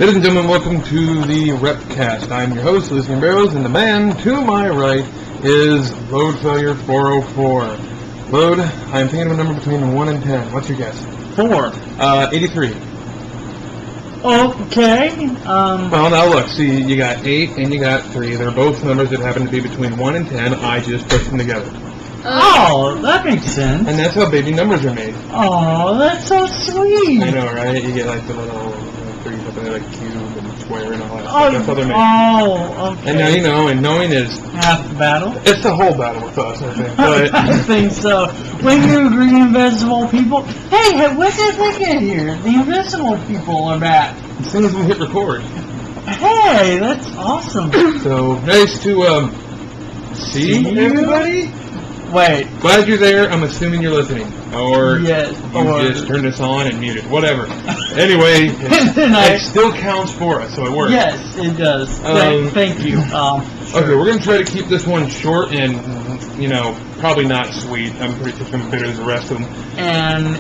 Ladies and gentlemen, welcome to the WREPcast. I'm your host, Lucien Barrows, and the man to my right is Load Failure 404. Load, I'm thinking of a number between 1 and 10. What's your guess? 4. 83. Okay. Well, now look, see, you got 8 and you got 3. They're both numbers that happen to be between 1 and 10. I just pushed them together. Oh, that makes sense. And that's how baby numbers are made. Oh, that's so sweet. I know, right? You get like the little 3s up there, like cube and square and all that stuff. That's how they're made. Oh, okay. And now you know, and knowing is half the battle. It's the whole battle with us, I think. But I think so. When you agree, invisible people. Hey, what's this again here? The invisible people are back. As soon as we hit record. Hey, that's awesome. So nice to see everybody. Wait. Glad you're there. I'm assuming you're listening, or yes, you just turned this on and muted. Whatever. Anyway, it still counts for us, so it works. Yes, it does. Thank you. Sure. Okay, we're gonna try to keep this one short and probably not sweet. I'm pretty sure it's gonna be bitter as the rest of them. And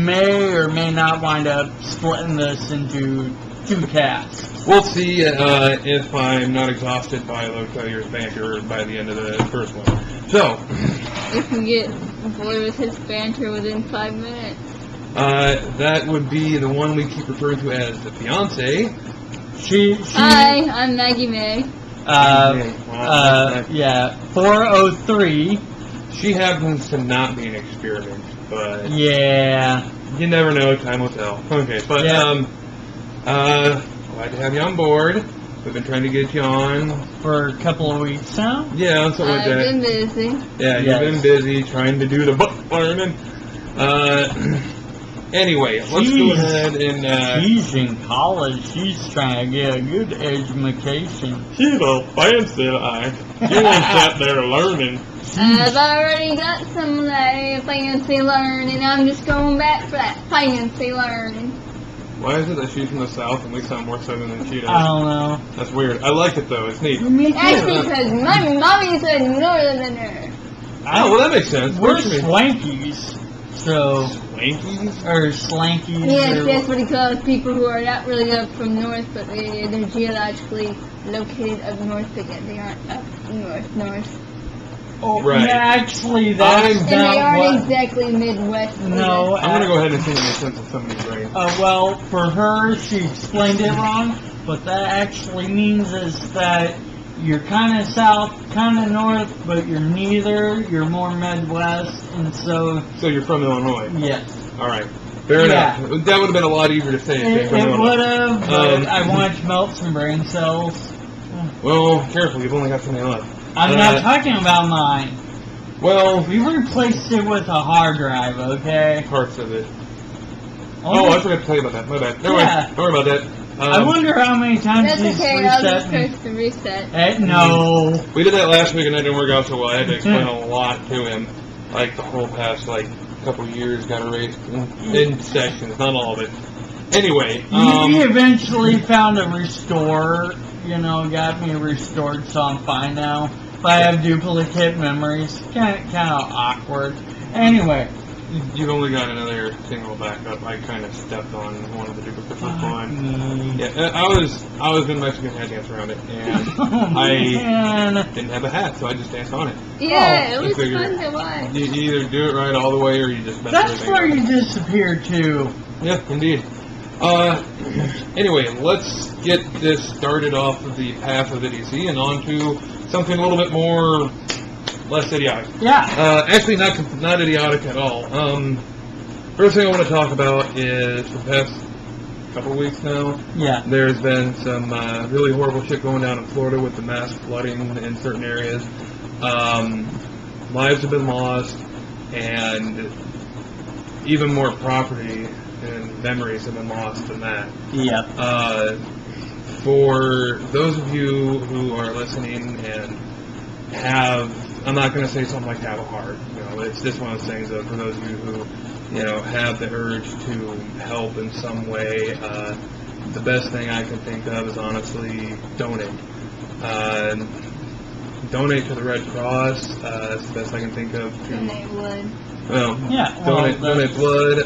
may or may not wind up splitting this into 2 casts. We'll see if I'm not exhausted by Load Failure's banter by the end of the first one. So, if you get bored with his banter within 5 minutes. that would be the one we keep referring to as the fiance. Hi, I'm Maggie May. Yeah, 403. She happens to not be an experiment, but yeah, you never know. Time will tell. Okay, but glad to have you on board. We've been trying to get you on for a couple of weeks now. Yeah, something like that. I've been busy. Yeah, you've been busy trying to do the book learning. Anyway, let's go ahead and... she's in college. She's trying to get a good education. She's a fancy like. She wants out there learning. I've already got some of that fancy learning. I'm just going back for that fancy learning. Why is it that she's from the South and we sound more Southern than she does? I don't know. That's weird. I like it though. It's neat. Me too. That's because my mommy's a northerner. Oh, well that makes sense. We're swankies. So... Swankies? Or slankies. Yes, that's what he calls people who are not really up from north, but they're geologically located up north, but yet they aren't up north. Oh, right. Yeah, actually, that's and they aren't exactly Midwest. No. I'm going to go ahead and see what makes sense in somebody's brain. Well, for her, she explained it wrong. What that actually means is that you're kind of south, kind of north, but you're neither. You're more Midwest, and so... So you're from Illinois? Yes. All right. Fair enough. That would have been a lot easier to say. It would have, but I wanted to melt some brain cells. Well, careful. You've only got so many left. I'm not talking about mine. Well... We replaced it with a hard drive, okay? Parts of it. Oh, I forgot to tell you about that. My bad. Never mind. Don't worry about that. I wonder how many times that's he's okay, reset. I'll just press the reset. No. We did that last week and that didn't work out so well. I had to explain a lot to him. Like the whole past couple years got erased in sections, not all of it. Anyway. He eventually found a restore, got me restored, so I'm fine now. But I have duplicate memories. Kind of awkward. Anyway. You've only got another single backup. I kind of stepped on one of the duplicates was fine. Yeah, I was in Mexican head dance around it, and I didn't have a hat, so I just danced on it. Yeah, it was fun to watch. You either do it right all the way, or you just mess That's everything where up. you disappear too. Yeah, indeed. Anyway, let's get this started off of the path of idiocy and on to something a little bit more... less idiotic. Yeah. Actually, not idiotic at all. First thing I want to talk about is for the past couple of weeks now. Yeah. There's been some really horrible shit going down in Florida with the mass flooding in certain areas. Lives have been lost, and even more property and memories have been lost than that. Yeah. For those of you who are listening and I'm not going to say something like have a heart. It's just one of those things that for those of you who, have the urge to help in some way, the best thing I can think of is honestly donate. Donate to the Red Cross. That's the best I can think of. Donate blood. Donate blood.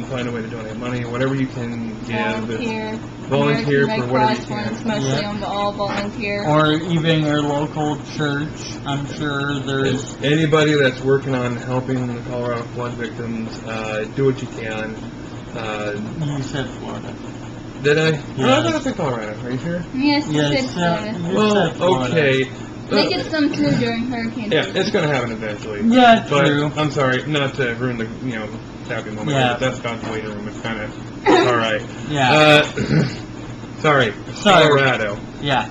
Find a way to donate money. Whatever you can Yeah, volunteer. volunteer American for Red whatever you Cross can. ones, mostly Yeah. on all volunteer. Or even your local church. I'm sure there's... Anybody that's working on helping the Colorado flood victims, do what you can. You said Florida. Did I? Yes. No, I thought I said Colorado. Are you sure? Yes, you Yes, said Florida. you said Well, Florida. okay. They get some too during hurricane Yeah, season. it's going to happen eventually. Yeah, But true. I'm sorry, not to ruin the happy moment. Yeah. But that's God's waiting room. It's kind of all right. Yeah. Sorry, Sorry. Colorado. Yeah.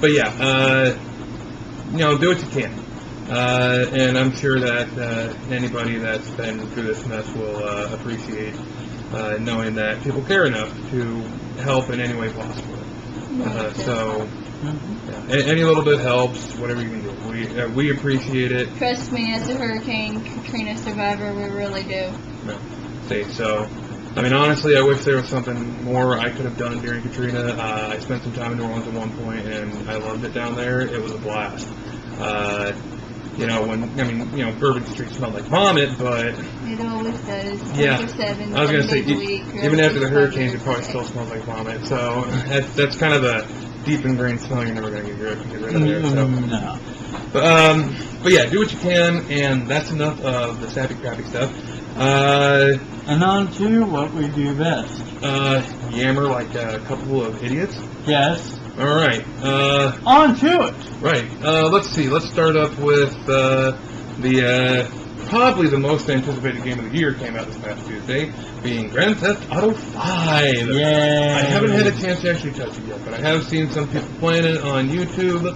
But yeah, do what you can. And I'm sure that anybody that's been through this mess will appreciate knowing that people care enough to help in any way possible. So Mhm. yeah, any little bit helps. Whatever you can do, we appreciate it. Trust me, as a Hurricane Katrina survivor, we really do. So, I mean, honestly, I wish there was something more I could have done during Katrina. I spent some time in New Orleans at one point, and I loved it down there. It was a blast. Bourbon Street smelled like vomit, but It always does. Yeah. 24/7, I was going to say, 7 days a week, even after the hurricanes, it covered. probably still smells like vomit. So that's kind of a deep ingrained smell you're never going to get rid of there. So. No. But yeah, do what you can, and that's enough of the sappy, crappy stuff. And on to what we do best. Yammer like a couple of idiots. Yes. All right. On to it. Right. Let's see. Let's start up with probably the most anticipated game of the year came out this past Tuesday, being Grand Theft Auto 5. Yay. I haven't had a chance to actually touch it yet, but I have seen some people playing it on YouTube.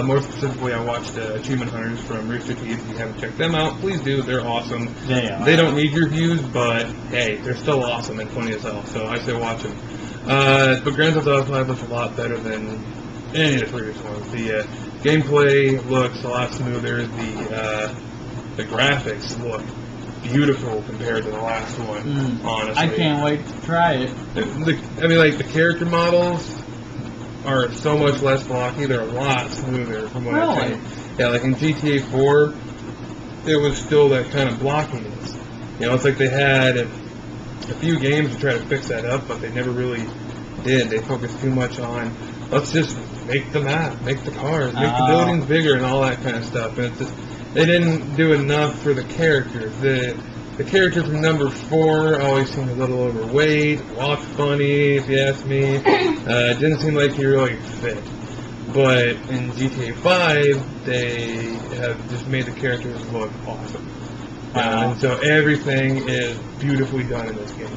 More specifically, I watched Achievement Hunters from Rooster Teeth. If you haven't checked them out, please do. They're awesome. They are. They don't need your views, but hey, they're still awesome and funny as hell. So I say watch them. But Grand Theft Auto 5 looks a lot better than any of the previous ones. The gameplay looks a lot smoother. The graphics look beautiful compared to the last one. Honestly, I can't wait to try it. The character models are so much less blocky. They're a lot smoother from what I've Really? seen. Yeah, like in GTA 4, it was still that kind of blockiness. It's like they had a few games to try to fix that up, but they never really did. They focused too much on, let's just make the map, make the cars, make the buildings bigger and all that kind of stuff. And it's just, they didn't do enough for the characters. The character from number 4 always seemed a little overweight, walked funny, if you ask me. Didn't seem like he really fit. But in GTA 5, they have just made the characters look awesome. And so everything is beautifully done in this game.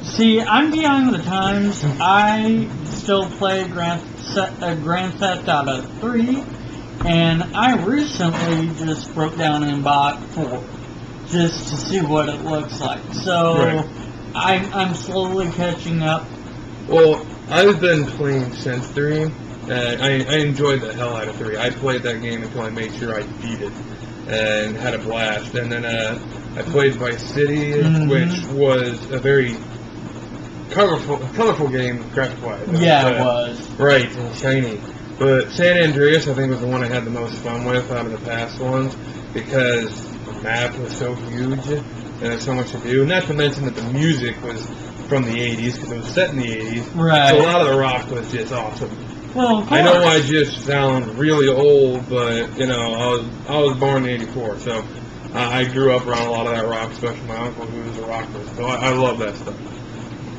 See, I'm behind the times. I still play Grand Theft Auto 3, and I recently just broke down and bought 4, just to see what it looks like. So, Right. I'm slowly catching up. Well, I've been playing since 3. I enjoyed the hell out of 3. I played that game until I made sure I beat it and had a blast. And then I played Vice City, which was a very colorful game graphic-wise. Yeah, it was. Bright and shiny. But San Andreas, I think, was the one I had the most fun with out of the past ones because the map was so huge and there's so much to do. Not to mention that the music was from the 80s because it was set in the 80s. Right. So a lot of the rock was just awesome. Well, of I know course. I just sound really old, but I was born in '84, so I grew up around a lot of that rock, especially my uncle who was a rocker. So I love that stuff.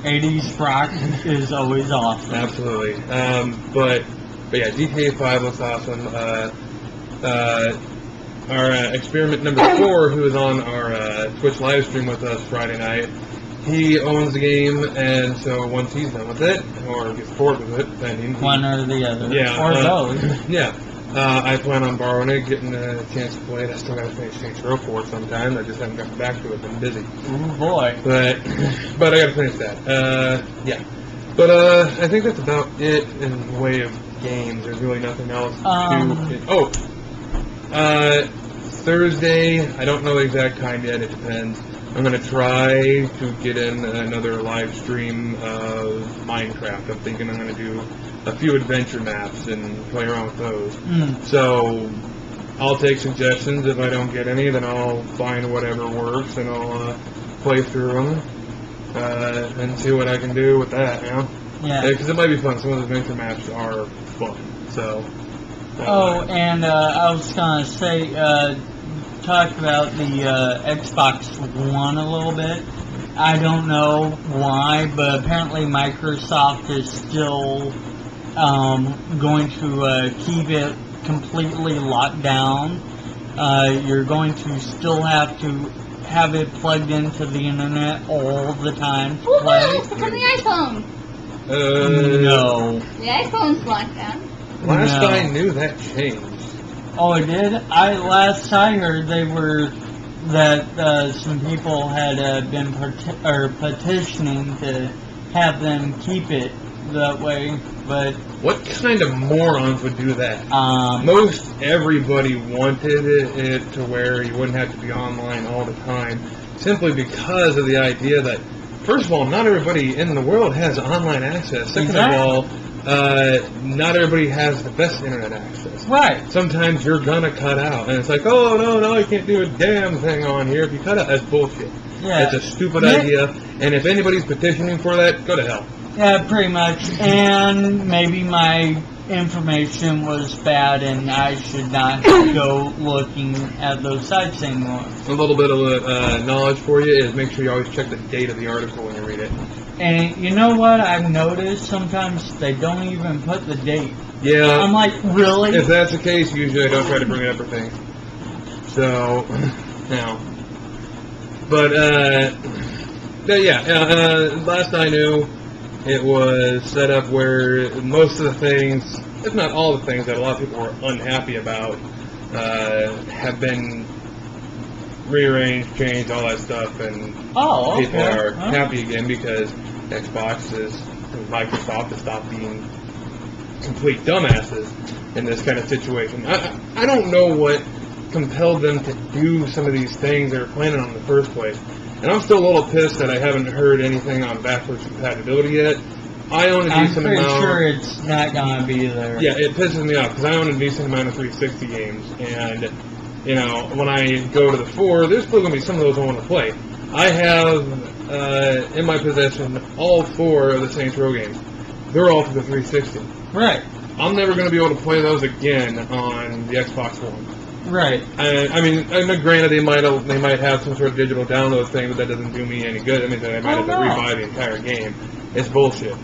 80s rock is always awesome. Absolutely. But yeah, GTA 5 looks awesome. Our experiment number 4, who was on our Twitch live stream with us Friday night, he owns the game, and so once he's done with it, or gets bored with it, then One or the other. yeah, Or both. Yeah. I plan on borrowing it, getting a chance to play it. I still got to finish Saints Row 4 sometime. I just haven't gotten back to it. Been busy. Ooh, boy. But I got to finish that. Yeah. But I think that's about it in the way of games. There's really nothing else Thursday. I don't know the exact time yet. It depends. I'm going to try to get in another live stream of Minecraft. I'm thinking I'm going to do a few adventure maps and play around with those. So I'll take suggestions. If I don't get any, then I'll find whatever works and I'll play through them. and see what I can do with that, you know? Yeah. Because it might be fun. Some of the adventure maps are fun, so... and I was going to say, talk about the Xbox One a little bit. I don't know why, but apparently Microsoft is still going to keep it completely locked down. You're going to still have to have it plugged into the internet all the time to play. Woohoo! It's on the iPhone. No. The iPhone's locked down. Last No. I knew, that changed. Oh, it did? Last I heard, some people had been petitioning to have them keep it that way, but... What kind of morons would do that? Um, Most everybody wanted it to where you wouldn't have to be online all the time, simply because of the idea that, first of all, not everybody in the world has online access. Second of all, not everybody has the best internet access. Right. Sometimes you're gonna cut out, and it's like, oh, no, I can't do a damn thing on here. If you cut out, that's bullshit. Yeah. It's a stupid idea, and if anybody's petitioning for that, go to hell. Yeah, pretty much. And maybe my information was bad and I should not go looking at those sites anymore. A little bit of knowledge for you is make sure you always check the date of the article when you read it. And you know what I've noticed? Sometimes they don't even put the date. Yeah. I'm like, really? If that's the case, usually I don't try to bring it up or things. So, now. But, last I knew, it was set up where most of the things, if not all the things that a lot of people were unhappy about, have been rearranged, changed, all that stuff, and people are happy again because Microsoft has stopped being complete dumbasses in this kind of situation. I don't know what compelled them to do some of these things they were planning on in the first place. And I'm still a little pissed that I haven't heard anything on backwards compatibility yet. I own a decent amount. I'm pretty sure it's not going to be there. Yeah, it pisses me off because I own a decent amount of 360 games. And, you know, when I go to the 4, there's still going to be some of those I want to play. I have in my possession all 4 of the Saints Row games. They're all for the 360. Right. I'm never going to be able to play those again on the Xbox One. Right. I mean, granted, they might have some sort of digital download thing, but that doesn't do me any good. I mean, they might have to rebuy the entire game. It's bullshit.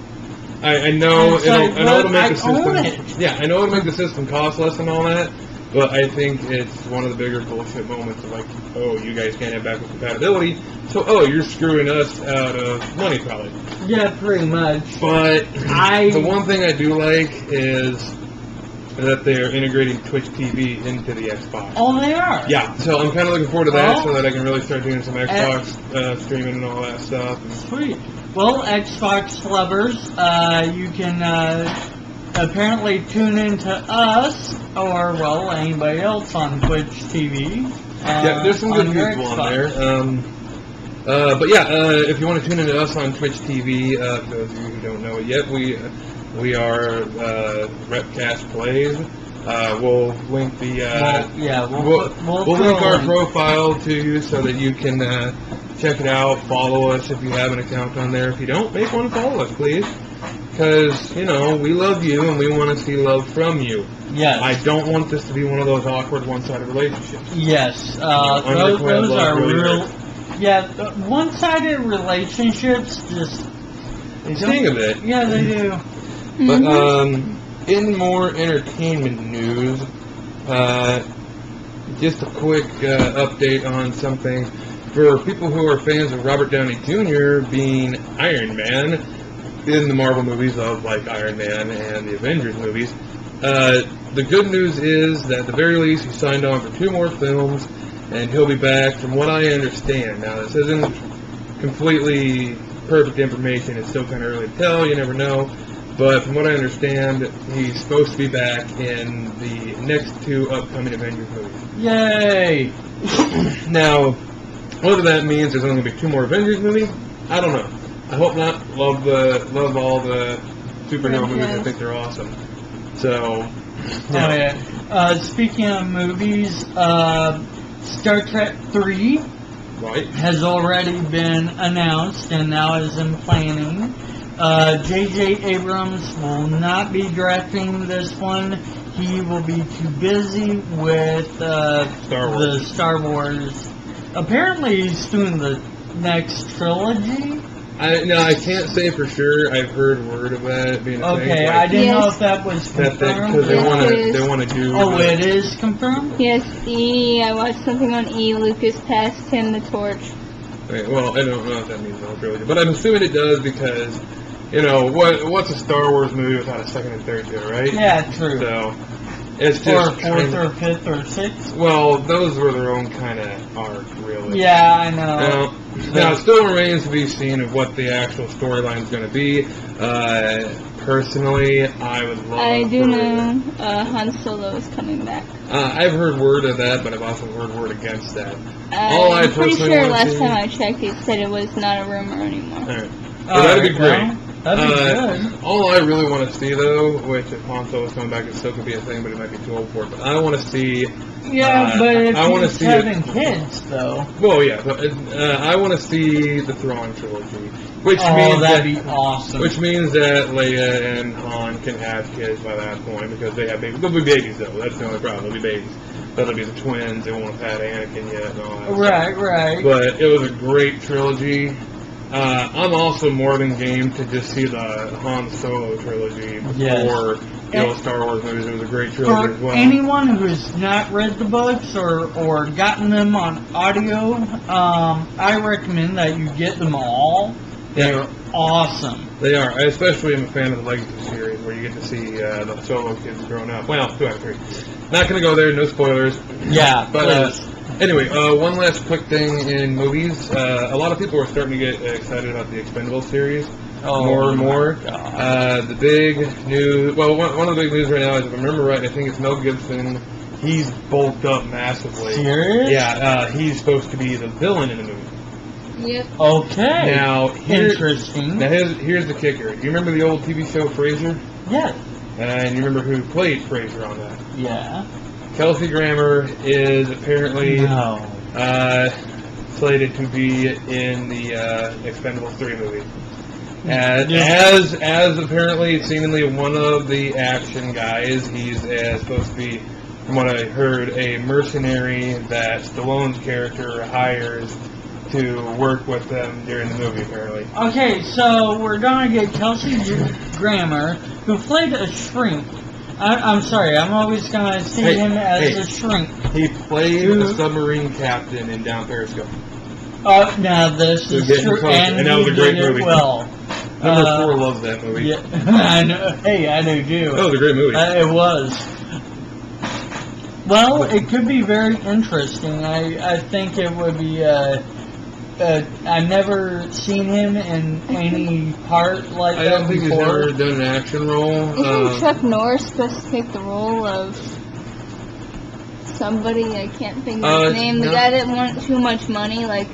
I know it'll make the system. Yeah, I know it'll make the system cost less and all that, but I think it's one of the bigger bullshit moments of like, oh, you guys can't have backwards compatibility, so you're screwing us out of money probably. Yeah, pretty much. But the one thing I do like is that they're integrating Twitch TV into the Xbox. Oh, they are? Yeah, so I'm kind of looking forward to that so that I can really start doing some Xbox streaming and all that stuff. Sweet. Well, Xbox lovers, you can apparently tune into us, or, well, anybody else on Twitch TV. Yeah, there's some good people on there. But yeah, if you want to tune into us on Twitch TV, for those of you who don't know it yet, we are WREPcast Plays. We'll link the we'll link our profile to you so that you can check it out. Follow us if you have an account on there. If you don't, make one, follow us, please. Because we love you and we want to see love from you. Yes. I don't want this to be one of those awkward one-sided relationships. Yes. Those are real. Yeah, one-sided relationships they sting a bit. Yeah, they do. But in more entertainment news, just a quick update on something for people who are fans of Robert Downey Jr. being Iron Man in the Marvel movies of like Iron Man and the Avengers movies. The good news is that at the very least he signed on for 2 more films and he'll be back from what I understand. Now this isn't completely perfect information, it's still kind of early to tell, you never know. But from what I understand, he's supposed to be back in the next 2 upcoming Avengers movies. Yay! Now, whether that means there's only going to be 2 more Avengers movies, I don't know. I hope not. Love all the superhero movies. I think they're awesome. So, yeah. Speaking of movies, Star Trek 3. Right. has already been announced and now is in planning. J.J. Abrams will not be directing this one. He will be too busy with the Star Wars. Apparently, he's doing the next trilogy. I can't say for sure. I've heard word of that being a thing. Okay, I didn't know if that was confirmed. Because they want to do. Oh, it is confirmed? Yes, I watched something on Lucas passed him the torch. Okay, well, I don't know if that means the whole trilogy, but I'm assuming it does because, what's a Star Wars movie without a second and third to it, right? Yeah, true. So, it's just... Or fourth or fifth or sixth? Well, those were their own kind of arc, really. Yeah, I know. Now, it still remains to be seen of what the actual storyline is going to be. Personally, I would love I do know Han Solo is coming back. I've heard word of that, but I've also heard word against that. I'm pretty sure last time I checked, it said it was not a rumor anymore. All right. Well, that'd be great. That'd be good. All I really want to see, though, which if Han Solo's coming back, it still could be a thing, but it might be too old for it. But I want to see. Yeah, but if I want to he's see having kids, though. Well, yeah, but I want to see the Thrawn trilogy, which means that'd be awesome. Which means that Leia and Han can have kids by that point because they have babies. They'll be babies, though. That's the only problem. They'll be babies. They'll be the twins. They won't have had Anakin yet and all that. Right. But it was a great trilogy. I'm also more than game to just see the Han Solo trilogy before the old Star Wars movies. It was a great trilogy as well. For anyone who's not read the books or gotten them on audio, I recommend that you get them all. They're awesome. They are. I especially am a fan of the Legacy series where you get to see the Solo kids growing up. Well, 2 out of 3. Not going to go there, no spoilers. Yeah, but anyway, one last quick thing in movies. A lot of people are starting to get excited about the Expendables series more and more. The big news, well, one of the big news right now is, if I remember right, I think it's Mel Gibson. He's bulked up massively. Serious? Yeah, he's supposed to be the villain in the movie. Yep. Okay. Now, interesting. Now, here's the kicker. Do you remember the old TV show Frasier? Yeah. And you remember who played Frasier on that? Yeah. Kelsey Grammer is apparently slated to be in the Expendables 3 movie. As apparently, seemingly one of the action guys. He's supposed to be, from what I heard, a mercenary that Stallone's character hires to work with them during the movie, apparently. Okay, so we're going to get Kelsey Grammer, who played a shrink. I'm sorry, I'm always going to see him as a shrink. He played a submarine captain in Down Periscope. Now this is true, and that was a great movie. Well. Number 4 loves that movie. Yeah, I know. Hey, I do too. That was a great movie. It was. Well, it could be very interesting. I think it would be. I've never seen him in any part like that before. I don't think he's ever done an action role. Isn't Chuck Norris supposed to take the role of somebody? I can't think of his name. The guy that wanted too much money, like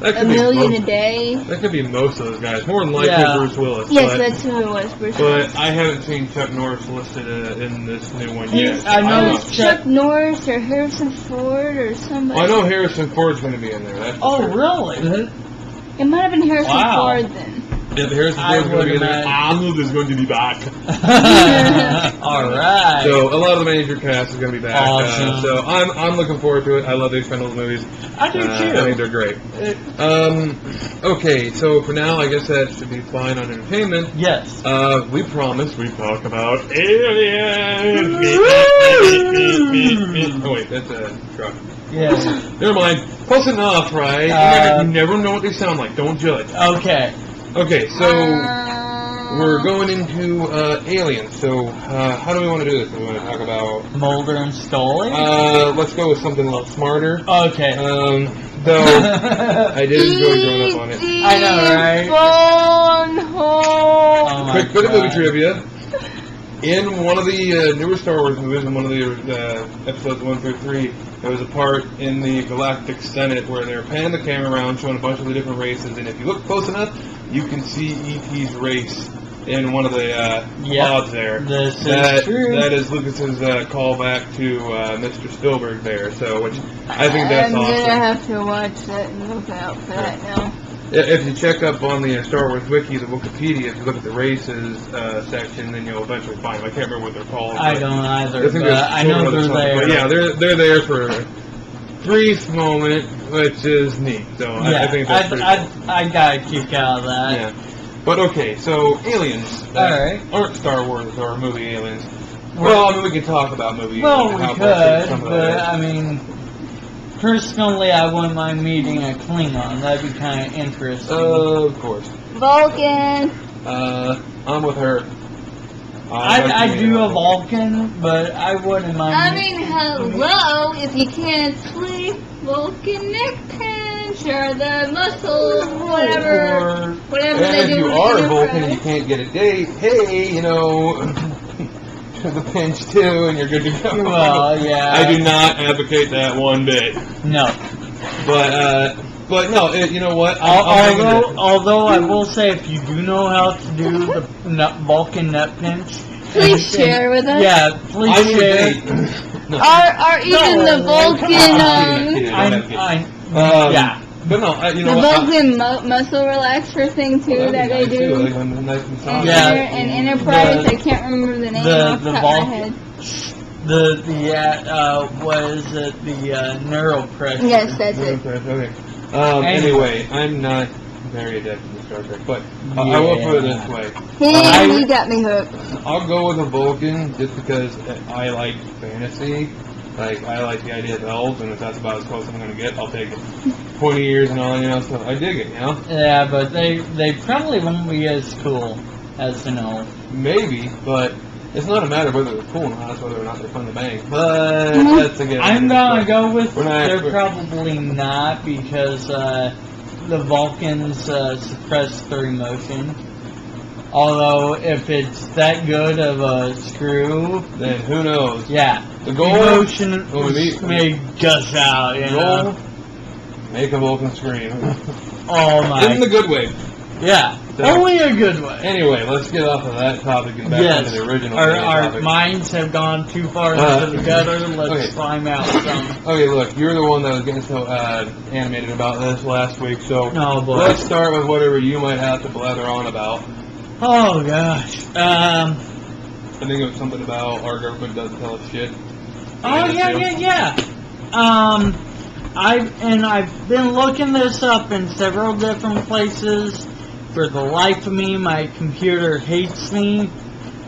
$1 million a day. That could be most of those guys. More than likely Bruce Willis. Yes, that's who it was, Bruce Willis. But I haven't seen Chuck Norris listed in this new one yet. I know Chuck Norris or Harrison Ford or somebody. Well, I know Harrison Ford's going to be in there. That's really? Mm-hmm. It might have been Harrison Ford then. Yeah, the Harrison Ford's going to be in there. Arnold is going to be back. Alright. So a lot of the major cast is going to be back. Awesome. So I'm looking forward to it. I love the Expendables movies. I do too. I think they're great. Okay, so for now, I guess that should be fine on entertainment. Yes. We promised we'd talk about aliens. Oh wait, that's a truck. Yes. Never mind. Close enough, right? You never know what they sound like. Don't judge. Okay. Okay, so we're going into aliens. So how do we want to do this? Do we want to talk about Mulder and Scully? Let's go with something a little smarter. Okay. Though I did enjoy growing up on it. I know, right? Oh Quick bit of movie trivia. In one of the newer Star Wars movies, in one of the episodes 1 through 3, there was a part in the Galactic Senate where they were panning the camera around, showing a bunch of the different races, and if you look close enough, you can see E.T.'s race in one of the pods there. This is true. That is Lucas's callback to Mr. Spielberg there. So, which I think that's I'm awesome. gonna have to watch that and look out for that now. If you check up on the Star Wars Wiki, the Wikipedia, if you look at the races section, then you'll eventually find them. I can't remember what they're called. I don't either, but I sort know of they're something. there. But yeah, they're there for a brief moment, which is neat. So I think that's pretty cool. I got a kick out of that. Yeah. But okay, so aliens. Alright. Or Star Wars or movie aliens. Well, I mean, we could talk about movie Well, aliens. we and how some could, of that but is. I mean, personally, I wouldn't mind meeting a Klingon. That'd be kind of interesting. Of course. Vulcan. I'm with her. I do a Vulcan, but I wouldn't mind. I mean, hello, if you can't sleep, Vulcan neck pinch or the muscle, whatever And they if do. you with are a the Vulcan and you Enterprise. can't get a date, hey, the pinch too, and you're good to go. Well, yeah. I do not advocate that one bit. No. But no, you know what? I'm bringing it. Although I will say, if you do know how to do the Vulcan nut pinch, Please share with us. Yeah, please I need a share. date. No. Or even No, the come Vulcan, Yeah. But no, you know the what? Vulcan muscle relaxer thing too that they do. Like when the nice massage. Yeah. And Enterprise, I can't remember the name off the top of my head. What is it? The neural pressure. Yes, that's it. Okay. Anyway, I'm not very adept in Star Trek, but I will put it this way. He got me hooked. I'll go with a Vulcan just because I like fantasy. Like, I like the idea of elves, and if that's about as close as I'm going to get, I'll take it. 20 years and all, so I dig it, Yeah, but they probably won't be as cool as an elf. Maybe, but it's not a matter of whether they're cool or not, it's whether or not they're fun to bang. But that's again. I'm gonna go with we're probably not, because the Vulcans suppress their emotion. Although, if it's that good of a screw, then who knows? Yeah. The goal Emotion may gush out, you know? Make a Vulcan scream. Oh my. In the good way. Yeah. So, only a good way. Anyway, let's get off of that topic and back into the original Our topic. minds have gone too far into the gutter. Let's climb out some. Okay, look, you're the one that was getting so animated about this last week, so let's start with whatever you might have to blather on about. Oh gosh. I think it was something about our government doesn't tell us shit. Oh yeah. I've been looking this up in several different places. For the life of me, my computer hates me.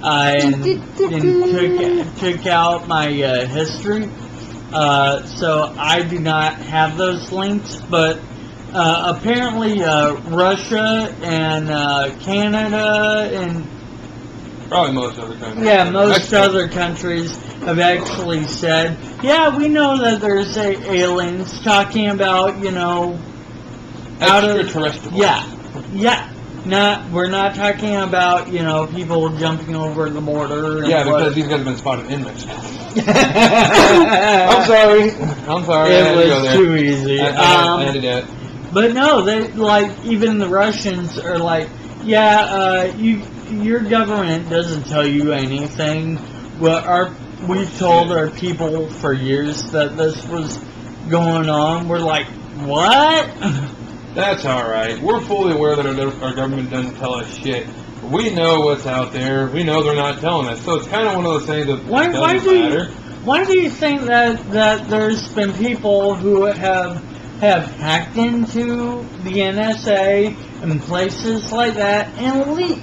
And took out my history. So I do not have those links, but apparently Russia and Canada and probably most other countries. Yeah, most other countries have actually said, yeah, we know that there's aliens, talking about, extraterrestrial. Yeah. We're not talking about, people jumping over the border. Yeah, because these guys have been spotted in Mexico. I'm sorry. It was too easy. I had to do it. But no, even the Russians are like, your government doesn't tell you anything. Well, we've told our people for years that this was going on. We're like, what? That's alright. We're fully aware that our government doesn't tell us shit. We know what's out there. We know they're not telling us. So it's kind of one of those things that doesn't matter. Why do you think that there's been people who have hacked into the NSA and places like that and leaked?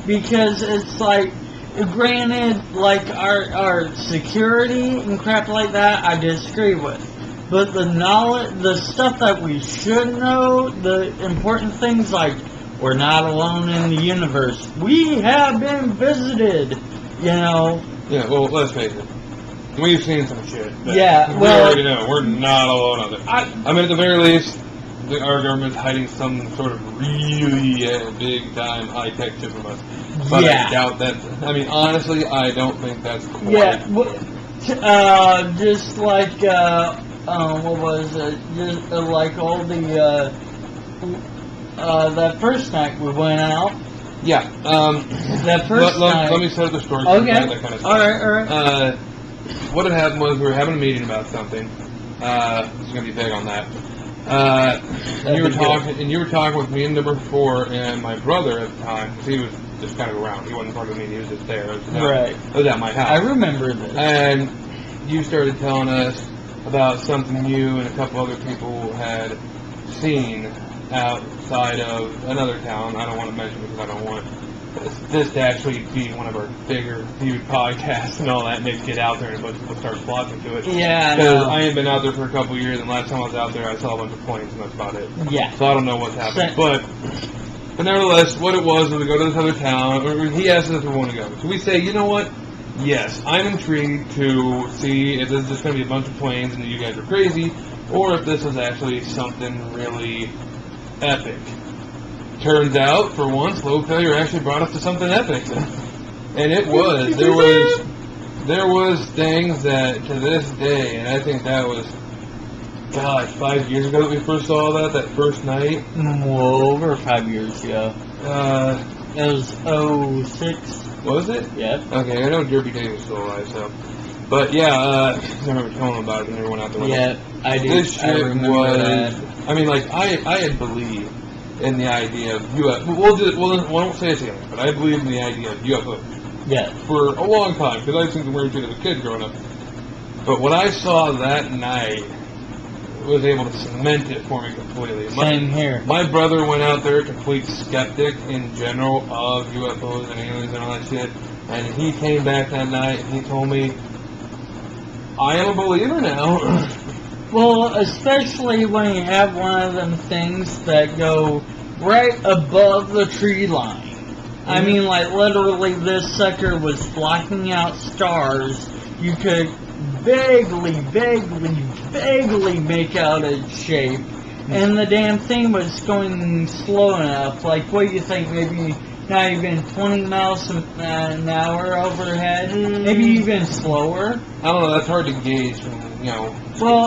Because it's like, granted, like our security and crap like that, I disagree with. But the knowledge, the stuff that we should know, the important things like we're not alone in the universe. We have been visited, Yeah, well, let's face it. We've seen some shit. We already know. We're not alone on it. I mean, at the very least, our government's hiding some sort of really big-time high-tech shit from us. But I doubt that. I mean, honestly, I don't think that's quite... Yeah, just like... what was it? Just like all the that first night we went out, Yeah. That first night. Let me start the story. Okay. That kind of stuff. All right. What had happened was we were having a meeting about something. It's going to be big on that. You were talking with me and number 4 and my brother at the time, because he was just kind of around. He wasn't part of the meeting. He was just there. It was at my house. I remember this. And you started telling us about something you and a couple other people had seen outside of another town. I don't want to mention it because I don't want this to actually be one of our bigger viewed podcasts and all that, and they get out there and a bunch of people start flocking to it. Yeah, because I ain't been out there for a couple of years, and last time I was out there, I saw a bunch of planes, and that's about it. Yeah. So I don't know what's happening, but nevertheless, what it was we go to this other town. Or he asked us if we want to go, so we say, you know what? Yes, I'm intrigued to see if this is just going to be a bunch of planes and you guys are crazy, or if this is actually something really epic. Turns out, for once, Loadfailure actually brought us to something epic, and it was. There was things that to this day, and I think that was, gosh, 5 years ago that we first saw that first night. Well, over 5 years ago. It was 06. Was it? Yeah. Okay, I know Derby Day was still alive, so. But yeah, I remember telling him about it when everyone out there. Yeah, I do. This shit remember that. I mean, like, I had believed in the idea of UFO. Well, won't say it's alien, but I believe in the idea of UFO. Yeah. For a long time, because I've seen some weird shit as a kid growing up. But what I saw that night was able to cement it for me completely. Same here. My brother went out there a complete skeptic in general of UFOs and aliens and all that shit, and he came back that night and he told me, I am a believer now. Well, especially when you have one of them things that go right above the tree line. I mean, like, literally this sucker was blocking out stars. You could vaguely make out its shape. And the damn thing was going slow enough. Like, what do you think, maybe not even 20 miles an hour overhead? Maybe even slower? I don't know, that's hard to gauge from,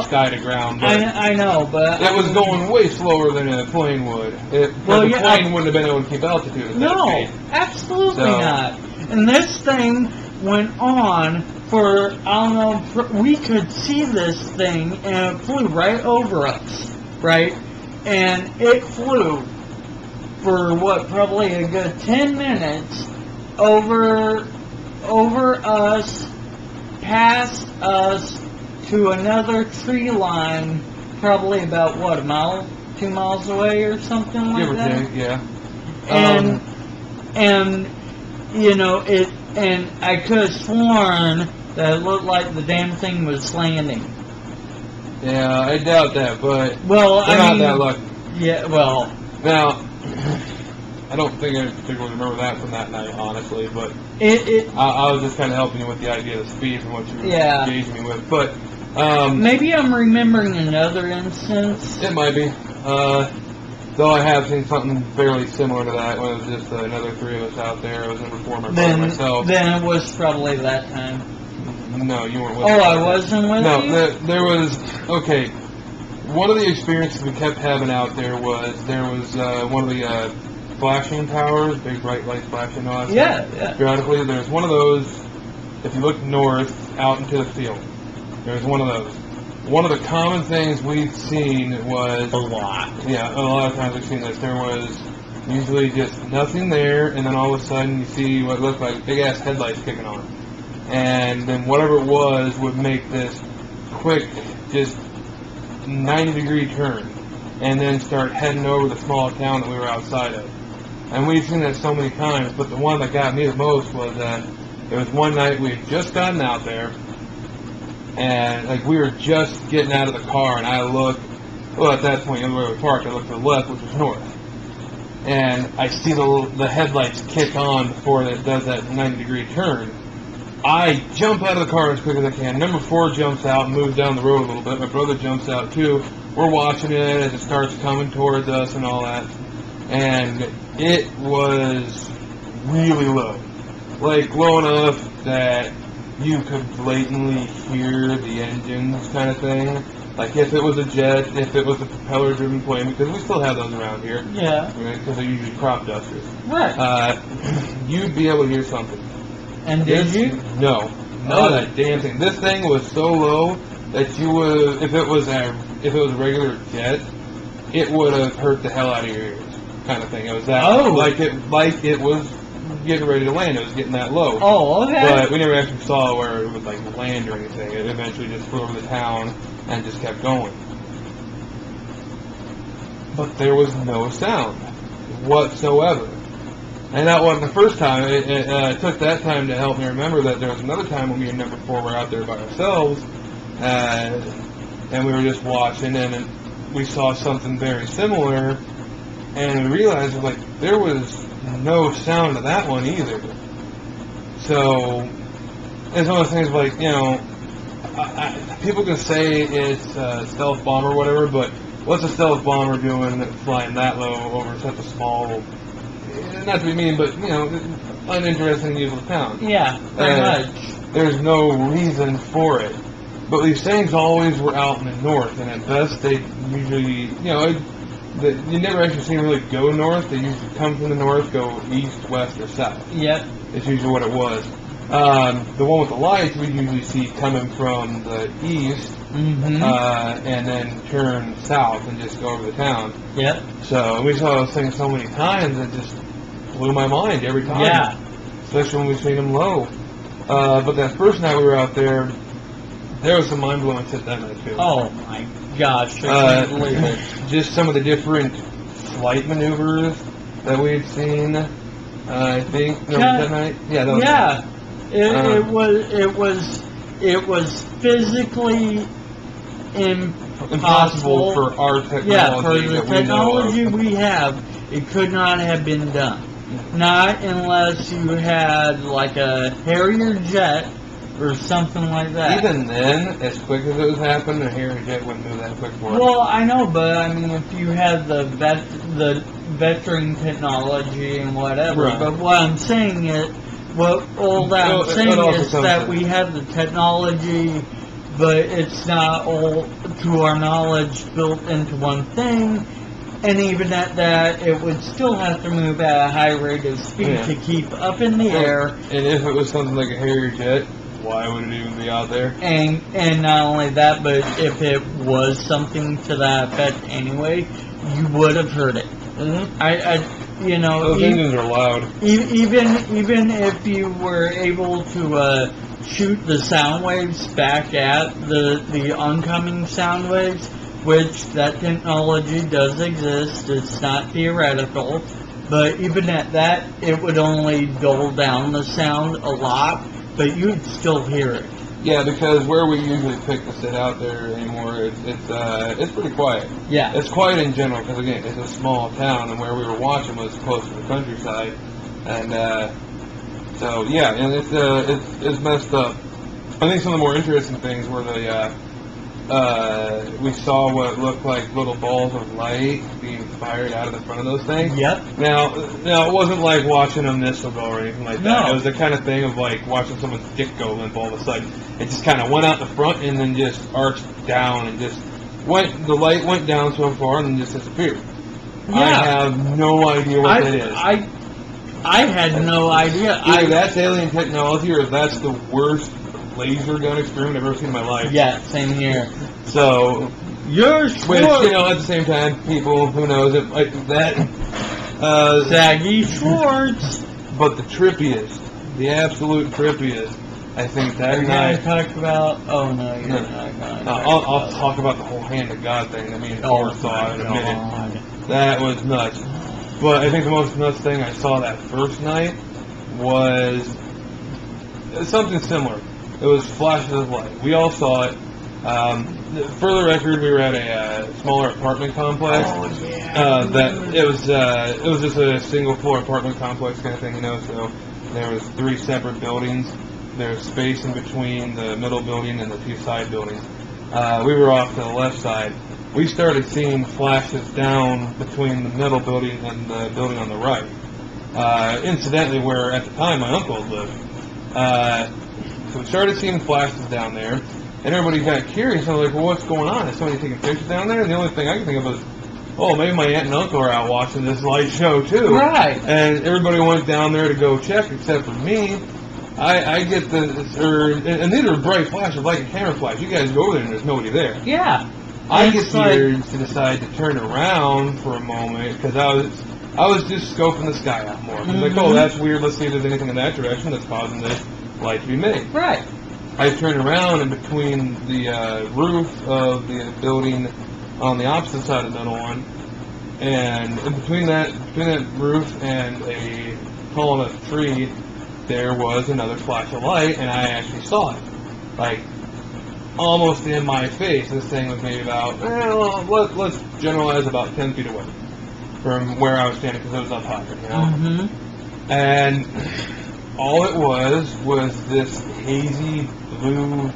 sky to ground. But I know, but... It was going way slower than a plane would. The plane wouldn't have been able to keep altitude at that speed. Absolutely not. And this thing went on for, I don't know, we could see this thing, and it flew right over us, right? And it flew for, probably a good 10 minutes over us, past us, to another tree line, probably about, a mile, 2 miles away or something like that? Give or take, yeah. And I could have sworn that it looked like the damn thing was landing. Yeah, I doubt that, but we're not that lucky. Yeah, well. Now, I don't think I particularly remember that from that night, honestly, but I was just kind of helping you with the idea of the speed and what you were engaging me with. But maybe I'm remembering another instance. It might be. Though I have seen something fairly similar to that when it was just another 3 of us out there. I was number 4, my brother, myself. Then it was probably that time. No, you weren't with me. Oh, I wasn't with you? No, there was... Okay, one of the experiences we kept having out there was one of the flashing towers, big bright lights flashing on us. Yeah. Periodically, there's one of those, if you look north, out into the field. There's one of those. One of the common things we've seen was... A lot. Yeah, a lot of times we've seen this. There was usually just nothing there, and then all of a sudden you see what looked like big-ass headlights kicking on. And then whatever it was would make this quick, just 90-degree turn, and then start heading over the small town that we were outside of. And we've seen that so many times, but the one that got me the most was that it was one night we had just gotten out there, and we were just getting out of the car, and I looked, at that point, the way we parked, I looked to the left, which was north. And I see the headlights kick on before it does that 90-degree turn. I jump out of the car as quick as I can. Number 4 jumps out and moves down the road a little bit. My brother jumps out too. We're watching it as it starts coming towards us and all that. And it was really low. Low enough that you could blatantly hear the engines kind of thing. Like if it was a jet, if it was a propeller-driven plane, because we still have those around here. Yeah. Because they're usually crop dusters. Right. You'd be able to hear something. And did you? No, not a damn thing. This thing was so low that you would, if it was a regular jet, it would have hurt the hell out of your ears, kind of thing. It was that like it was getting ready to land. It was getting that low. Oh, okay. But we never actually saw where it would like land or anything. It eventually just flew over the town and just kept going. But there was no sound whatsoever. And that wasn't the first time. It took that time to help me remember that there was another time when me and number 4 were out there by ourselves, and we were just watching, and we saw something very similar, and we realized like there was no sound to that one either. So it's one of those things like, you know, people can say it's a stealth bomber or whatever, but what's a stealth bomber doing flying that low over such a small, not to be mean, but, you know, uninteresting, useless town? Yeah, very much. There's no reason for it. But these things always were out in the north, and at best they usually, you know, you never actually see them really go north. They usually come from the north, go east, west, or south. Yep. It's usually what it was. The one with the lights we usually see coming from the east, and then turn south and just go over the town. Yep. So we saw those things so many times, it just blew my mind every time. Yeah. Especially when we seen them low. But that first night we were out there, there was some mind-blowing shit that night too. Oh my gosh, I can't believe it. Just some of the different flight maneuvers that we had seen. I think that night. Yeah, that was It was physically impossible for our technology. Yeah, for the that technology we have, it could not have been done. Not unless you had like a Harrier jet or something like that. Even then, as quick as it was happening, a Harrier jet wouldn't move that quick for us. Well, I know, but I mean, if you had the veteran technology and whatever. Right. But what I'm saying is, all that I'm saying is that we have the technology, but it's not all, to our knowledge, built into one thing. And even at that, it would still have to move at a high rate of speed to keep up in the air. And if it was something like a Harrier jet, why would it even be out there? And not only that, but if it was something to that effect anyway, you would have heard it. You know, those engines are loud. Even if you were able to shoot the sound waves back at the oncoming sound waves, which that technology does exist, it's not theoretical, but even at that, it would only dull down the sound a lot, but you'd still hear it. Yeah, because where we usually pick to sit out there anymore, it's pretty quiet. Yeah. It's quiet in general, because again, it's a small town, and where we were watching was close to the countryside, and so yeah, and it's messed up. I think some of the more interesting things were we saw what looked like little balls of light being fired out of the front of those things. Yep. Now it wasn't like watching a missile go or anything like that. No. It was the kind of thing of like watching someone's dick go limp all of a sudden. It just kind of went out the front and then just arched down and just the light went down so far and then just disappeared. Yeah. I have no idea what that is. I had no idea. Either that's alien technology or that's the worst laser gun experiment I've ever seen in my life. Yeah, same here. So, Which, you know, at the same time, people, who knows, it like that. Saggy Schwartz. But the trippiest, the absolute trippiest, I think that night. Talk about? Oh no, you're not going. I'll talk about the whole hand of God thing that me and Thor saw in a minute. That was nuts. But I think the most nuts thing I saw that first night was something similar. It was flashes of light. We all saw it. For the record, we were at a smaller apartment complex. Oh, yeah. That it was just a single floor apartment complex kind of thing, you know. So there was 3 separate buildings. There was space in between the middle building and the 2 side buildings. We were off to the left side. We started seeing flashes down between the middle building and the building on the right. Incidentally, where at the time my uncle lived. So we started seeing flashes down there. And everybody got curious. I was like, well, what's going on? Is somebody taking pictures down there? And the only thing I could think of was, oh, maybe my aunt and uncle are out watching this light show too. Right. And everybody went down there to go check, except for me. I get and these are bright flashes, like a camera flash. You guys go over there and there's nobody there. Yeah. I get It's the like- urge to decide to turn around for a moment because I was just scoping the sky out more. I was like, oh, that's weird. Let's see if there's anything in that direction that's causing this light to be made. Right. I turned around, and between the roof of the building on the opposite side of the middle one, and in between that roof and a tall enough tree, there was another flash of light, and I actually saw it, like almost in my face. This thing was maybe about, let's generalize, about 10 feet away from where I was standing because it was up higher, you know. Mm-hmm. And all it was this hazy blue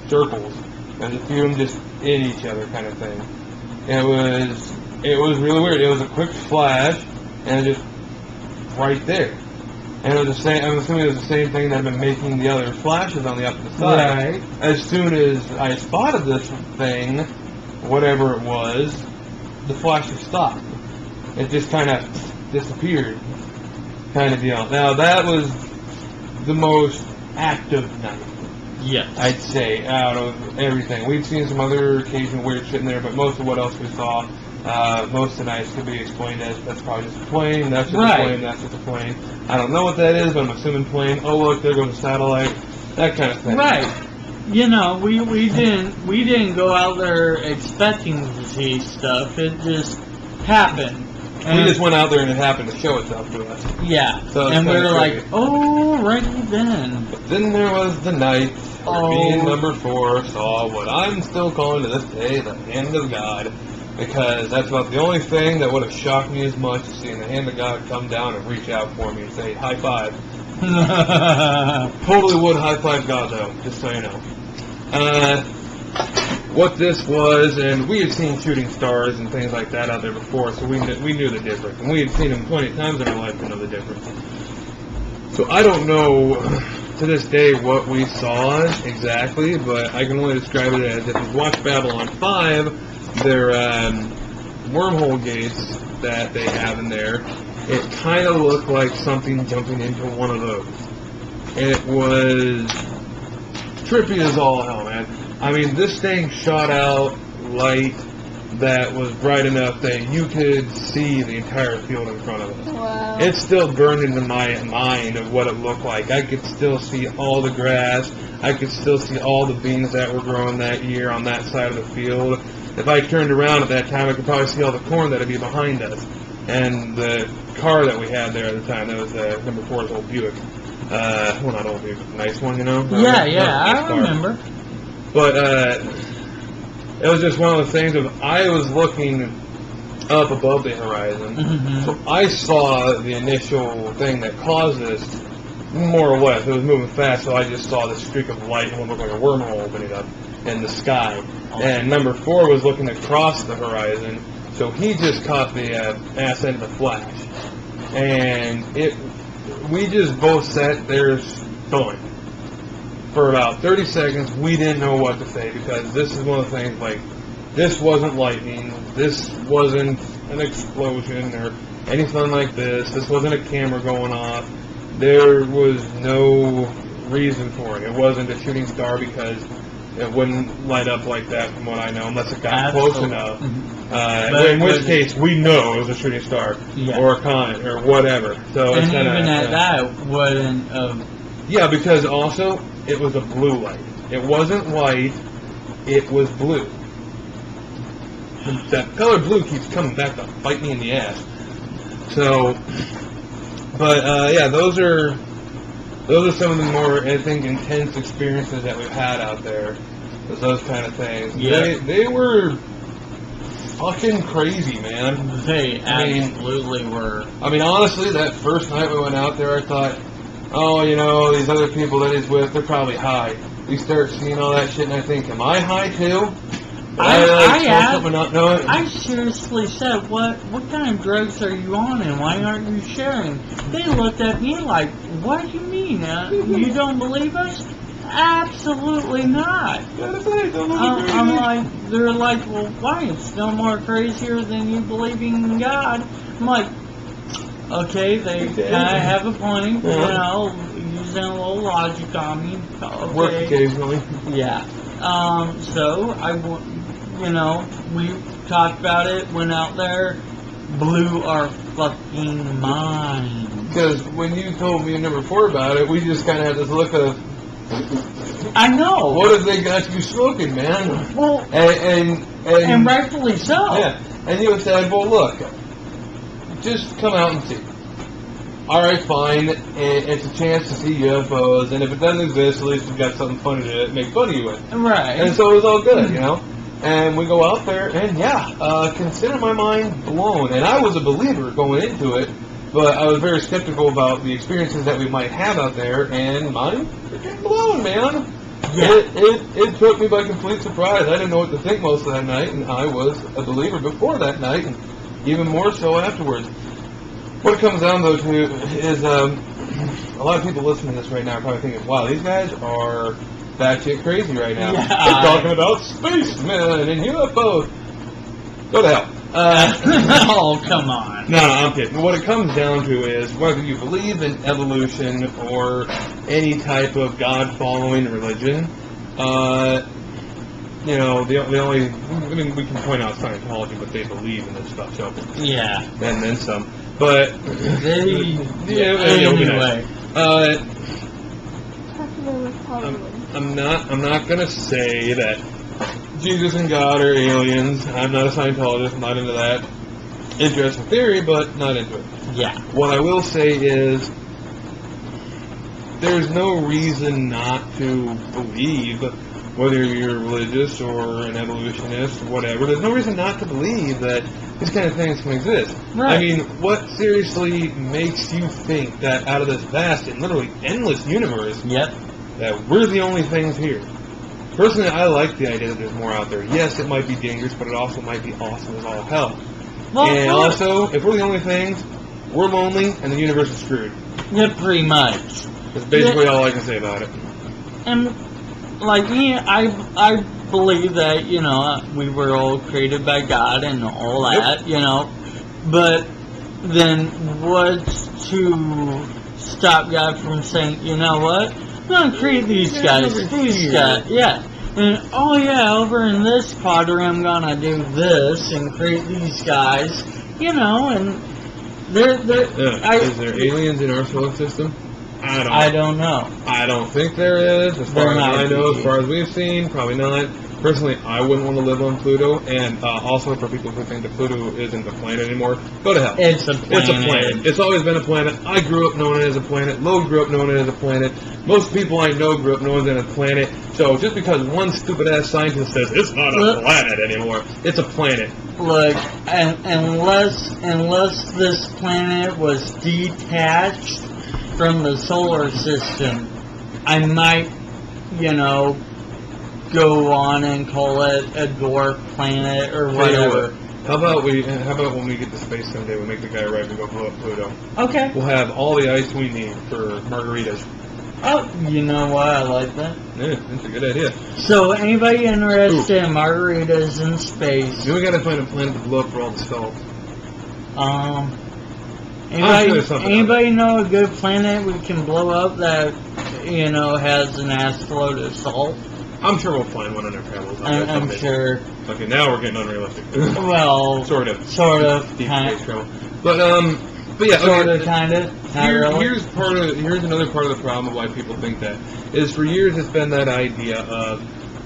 circles, and a few of them just in each other, kind of thing. It was really weird. It was a quick flash, and just right there. And it was the same. I'm assuming it was the same thing that had been making the other flashes on the opposite side. Right. As soon as I spotted this thing, whatever it was, the flash just stopped. It just kind of disappeared, kind of deal. Now that was the most active night, Yes. I'd say, out of everything. We've seen some other occasional weird shit in there, but most of what else we saw, most of the nights could be explained as, that's probably just a plane, that's just Right. a plane, that's just a plane. I don't know what that is, but I'm assuming plane. Oh, look, there goes a satellite. That kind of thing. Right. You know, we didn't go out there expecting to see stuff. It just happened. We just went out there and it happened to show itself to us. Yeah. So it's And we kinda were like, crazy. oh, right then. But then there was the night where me and Oh. number 4 saw what I'm still calling to this day the hand of God. Because that's about the only thing that would have shocked me as much as seeing the hand of God come down and reach out for me and say, high five. Totally would high five God though, just so you know. What this was, and we had seen shooting stars and things like that out there before, so we knew the difference. And we had seen them plenty of times in our life to know the difference. So I don't know to this day what we saw exactly, but I can only describe it as if you've watched Babylon 5, their wormhole gates that they have in there, it kind of looked like something jumping into one of those. It was trippy as all hell, man. I mean, this thing shot out light that was bright enough that you could see the entire field in front of us. Wow. It's still burned into my mind of what it looked like. I could still see all the grass. I could still see all the beans that were growing that year on that side of the field. If I turned around at that time, I could probably see all the corn that would be behind us. And the car that we had there at the time, that was number 4's old Buick. Well, not old Buick, nice one, you know? Yeah, Nice I car. remember. But it was just one of those things of I was looking up above the horizon, Mhm. so I saw the initial thing that caused this, more or less. It was moving fast, so I just saw this streak of light and what looked like a wormhole opening up in the sky. And number 4 was looking across the horizon, so he just caught the ass end of the flash. And we just both sat there stunned. For about 30 seconds, we didn't know what to say because this is one of the things, like, this wasn't lightning, this wasn't an explosion or anything like this, this wasn't a camera going off, there was no reason for it. It wasn't a shooting star because it wouldn't light up like that from what I know unless it got close enough. In which case, we know it was a shooting star Yeah. or a comet or whatever. So And it's kinda, even at that, wouldn't yeah, because also it was a blue light. It wasn't white. It was blue. And that color blue keeps coming back to bite me in the ass. So, but yeah, those are some of the more, I think, intense experiences that we've had out there. Was those kind of things. Yeah. They were fucking crazy, man. they I mean- absolutely were. I mean, honestly, that first night we went out there, I thought, oh, you know, these other people that he's with, they're probably high. We start seeing all that shit, and I think, am I high too? I smoke asked- something not knowing? I seriously said, what kind of drugs are you on and why aren't you sharing? They looked at me like, what do you mean? You don't believe us? absolutely not. I'm like, they're like, well, why? It's no more crazier than you believing in God. I'm like, okay, they kind of have a point, you know, using a little logic on me. Okay. Work occasionally. Yeah. So you know, we talked about it, went out there, blew our fucking mind. Because when you told me in number 4 about it, we just kind of had this look of, I know. what have they got you smoking, man? Well, and rightfully so. Yeah. And you said, well, look, just come out and see. All right, fine. It's a chance to see UFOs, and if it doesn't exist, at least we've got something funny to make fun of you with. Right. And so it was all good, you know. And we go out there, and consider my mind blown. And I was a believer going into it, but I was very skeptical about the experiences that we might have out there, and mine freaking blown, man. Yeah. It took me by complete surprise. I didn't know what to think most of that night, and I was a believer before that night, and even more so afterwards. What it comes down though to is a lot of people listening to this right now are probably thinking, wow, these guys are batshit crazy right now. Yeah. They're talking about spacemen and UFOs. Go to hell. Oh, come on. No, I'm kidding. What it comes down to is whether you believe in evolution or any type of God-following religion, you know, the only, I mean, we can point out Scientology, but they believe in this stuff, so. Yeah. And then some. But, anyway. I'm not gonna say that Jesus and God are aliens. I'm not a Scientologist, I'm not into that. Interesting theory, but not into it. Yeah. What I will say is, there's no reason not to believe, whether you're religious or an evolutionist or whatever, there's no reason not to believe that these kind of things can exist. Right. I mean, what seriously makes you think that out of this vast and literally endless universe, that we're the only things here? Personally, I like the idea that there's more out there. Yes, it might be dangerous, but it also might be awesome as all hell. Well, and also, if we're the only things, we're lonely and the universe is screwed. Yeah, pretty much. That's basically all I can say about it. And like me, I believe that, you know, we were all created by God and all that, you know, but then what's to stop God from saying, you know what, I'm going to create these guys, and oh yeah, over in this quadrant I'm going to do this and create these guys, you know, and is there aliens in our solar system? I don't know. I don't think there is. As far as I know, as far as we've seen, probably not. Personally, I wouldn't want to live on Pluto, and also for people who think that Pluto isn't a planet anymore, go to hell. It's a planet. It's a planet. It's always been a planet. I grew up knowing it as a planet. Lo grew up knowing it as a planet. Most people I know grew up knowing it as a planet. So just because one stupid-ass scientist says it's not a planet anymore, it's a planet. Look, unless this planet was detached from the solar system, I might, you know, go on and call it a dwarf planet or whatever. How about when we get to space someday, we make the guy arrive and go blow up Pluto? Okay. We'll have all the ice we need for margaritas. Oh, you know what? I like that. Yeah, that's a good idea. So, anybody interested in margaritas in space? Then we gotta find a planet to blow up for all the stalls. Anybody know a good planet we can blow up that, you know, has an ass load of salt? I'm sure we'll find one on our travels. I'm sure. Okay, now we're getting unrealistic. Well, sort of. Deep space travel. But yeah, sort of, kind of. Here's another part of the problem of why people think that is for years it's been that idea of,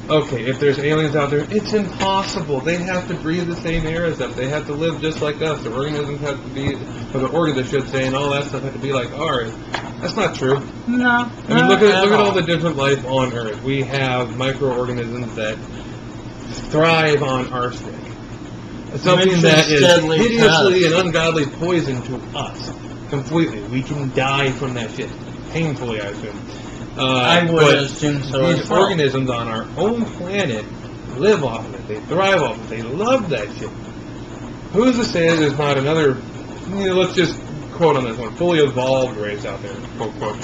okay, if there's aliens out there, it's impossible. They have to breathe the same air as us. They have to live just like us. The organisms have to be, or the organs, I should say, and all that stuff have to be like ours. That's not true. No. I mean, look at all the different life on Earth. We have microorganisms that thrive on arsenic. Something that is hideously and ungodly poison to us. Completely. We can die from that shit. Painfully, I assume. I would assume so. These organisms on our own planet live off of it. They thrive off of it. They love that shit. Who's to say there's not another, let's just quote on this one, fully evolved race out there, quote, quote,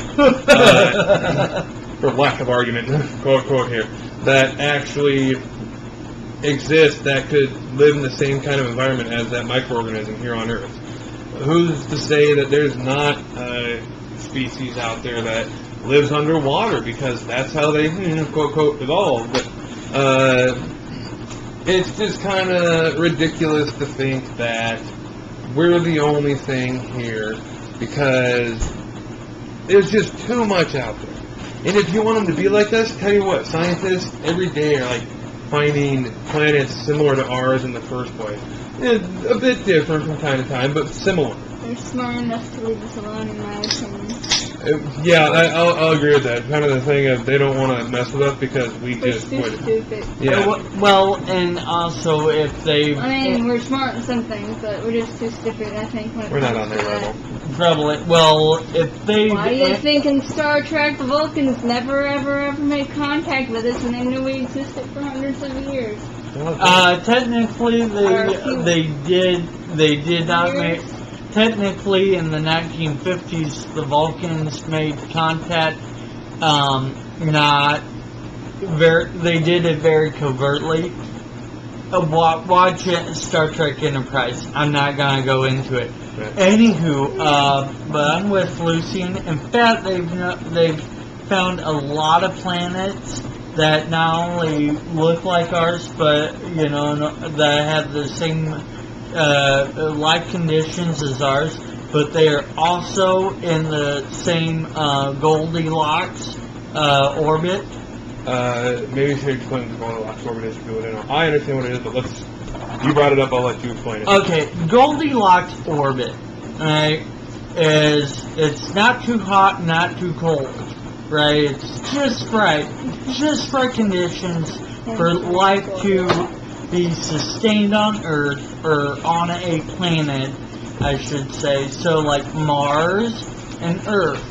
for lack of argument, quote unquote here, that actually exist that could live in the same kind of environment as that microorganism here on Earth. Who's to say that there's not a species out there that lives underwater, because that's how they, quote unquote, evolved. But it's just kind of ridiculous to think that we're the only thing here, because there's just too much out there. And if you want them to be like us, tell you what, scientists every day are like finding planets similar to ours in the first place. A bit different from time to time, but similar. They're smart enough to leave us alone, in my opinion. Yeah, I'll agree with that. Kind of the thing of they don't want to mess with us because we We're just... too stupid. Yeah. Well, and also if they... I mean, we're smart in some things, but we're just too stupid, I think, when it We're not comes on to their that. level. Probably. Well, if they... Why do you think in Star Trek the Vulcans never, ever made contact with us and they knew we existed for hundreds of years? Technically, they did not make... Technically, in the 1950s, the Vulcans made contact. They did it very covertly. Watch it, Star Trek Enterprise. I'm not gonna go into it. Right. Anywho, but I'm with Lucien. In fact, they've found a lot of planets that not only look like ours, but that have the same like conditions as ours, but they are also in the same Goldilocks orbit. Maybe you should explain what Goldilocks orbit is for people who don't know. I understand what it is, but you brought it up, I'll let you explain it. Okay, Goldilocks orbit, right, it's not too hot, not too cold, right? It's just right conditions for life to be sustained on Earth, or on a planet, I should say. So like Mars and Earth,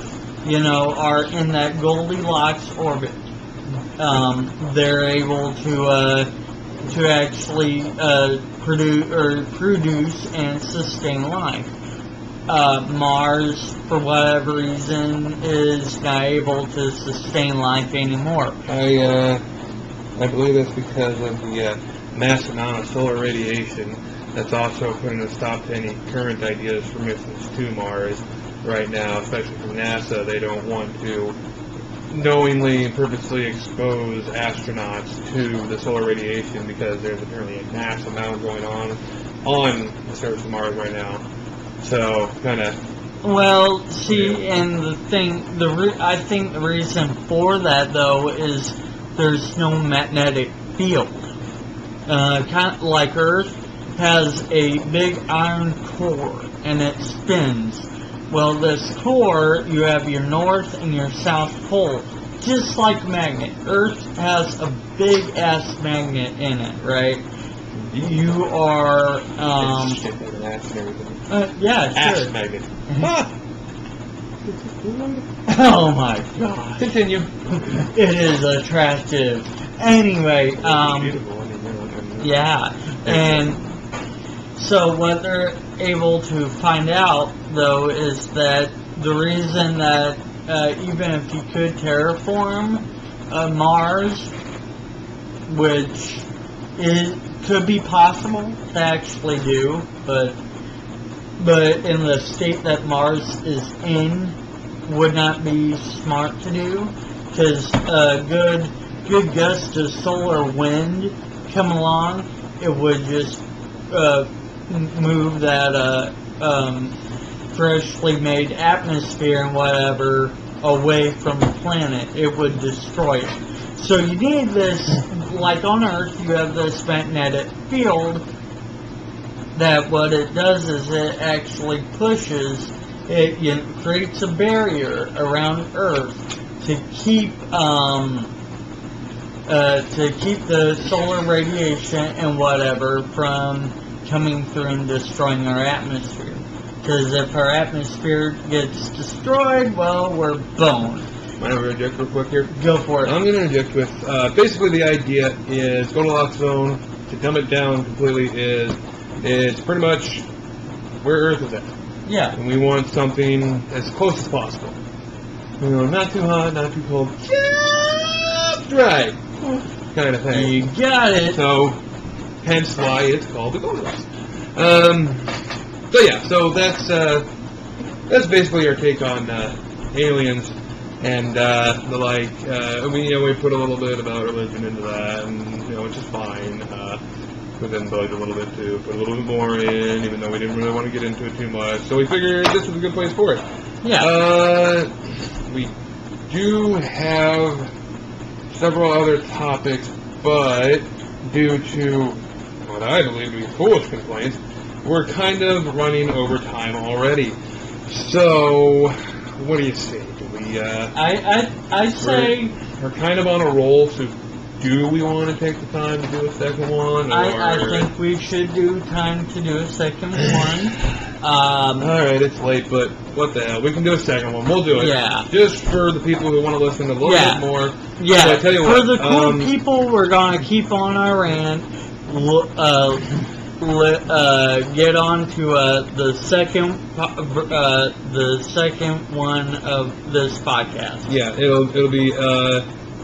are in that Goldilocks orbit. They're able to actually produce and sustain life. Mars, for whatever reason, is not able to sustain life anymore. I believe that's because of the massive amount of solar radiation that's also putting a stop to any current ideas for missions to Mars right now, especially from NASA. They don't want to knowingly and purposely expose astronauts to the solar radiation because there's apparently a massive amount going on the surface of Mars right now. So, kind of... Well, see, and the thing, I think the reason for that, though, is there's no magnetic field. Kind of like Earth has a big iron core and it spins. Well, this core, you have your north and your south pole, just like a magnet. Earth has a big ass magnet in it, right? You are yeah, ass sure. magnet. Oh my god. Continue. It is attractive. Anyway, yeah, and so what they're able to find out, though, is that the reason that even if you could terraform Mars, which could be possible to actually do, but in the state that Mars is in, would not be smart to do, because a good gust of solar wind come along, it would just move that freshly made atmosphere and whatever away from the planet. It would destroy it. So you need this, like on Earth, you have this magnetic field that what it does is it actually pushes, it creates a barrier around Earth to keep the solar radiation and whatever from coming through and destroying our atmosphere. Because if our atmosphere gets destroyed, well, we're boned. Mind if I interject real quick here? Go for it. I'm going to interject with, basically the idea is, Goldilocks zone, to dumb it down completely, is it's pretty much where Earth is at. Yeah. And we want something as close as possible. You know, not too hot, not too cold, just right kind of thing. You got it. So, hence why it's called the Goldilocks. So yeah, so that's basically our take on aliens and the like. We put a little bit about religion into that, and which is fine. We then bugged a little bit too, put a little bit more in, even though we didn't really want to get into it too much. So we figured this was a good place for it. Yeah. We do have several other topics, but due to what I believe to be foolish complaints, we're kind of running over time already. So, what do you say? Do we? I say we're kind of on a roll. So, do we want to take the time to do a second one? Or? I think we should do time to do a second one. All right, it's late, but what the hell? We can do a second one. We'll do it. Yeah. Just for the people who want to listen a little bit more. Yeah. So I tell you for what, the cool people, we're gonna keep on our rant. Get on to the second one of this podcast. Yeah, it'll be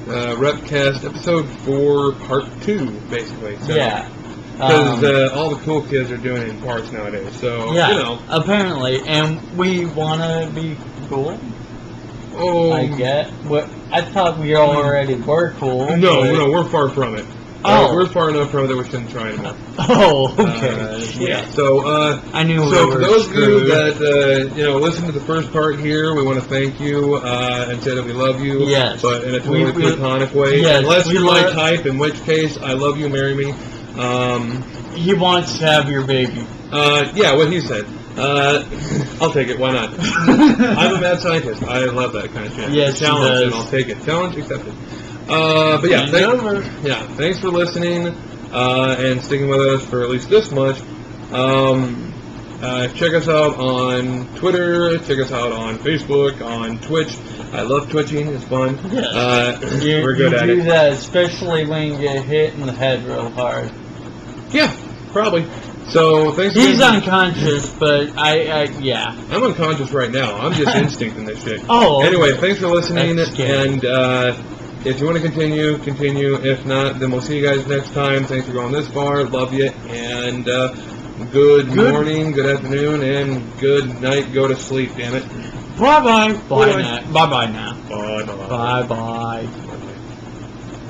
WREPcast episode 4, part 2, basically. So, yeah. Because all the cool kids are doing it in parts nowadays. So, yeah, apparently, and we want to be cool. Oh, I get. I thought we already were cool. No, we're far from it. Oh. We're far enough from it that we shouldn't try anymore. Oh, okay. Yeah. So, I knew. So we for were those screwed. of you that listen to the first part here, we want to thank you and say that we love you. Yes. But in a totally platonic way. Yes, Unless you're we my type, in which case I love you, marry me. He wants to have your baby. Yeah, what he said. I'll take it. Why not? I'm a mad scientist. I love that kind of shit. Yes, Challenge, he does. and I'll take it. Challenge accepted. But yeah, thanks for listening and sticking with us for at least this much. Check us out on Twitter. Check us out on Facebook, on Twitch. I love twitching. It's fun. Yes. We're good at You do it. that, especially when you get hit in the head real hard. Yeah, probably. So thanks. He's again. unconscious, but yeah. I'm unconscious right now. I'm just instincting this shit. Oh. Anyway, thanks for listening. That's scary. And if you want to continue. If not, then we'll see you guys next time. Thanks for going this far. Love you. And good morning, good afternoon, and good night. Go to sleep, damn it. Bye-bye. Bye-bye. Bye-bye now. Bye-bye. Bye-bye.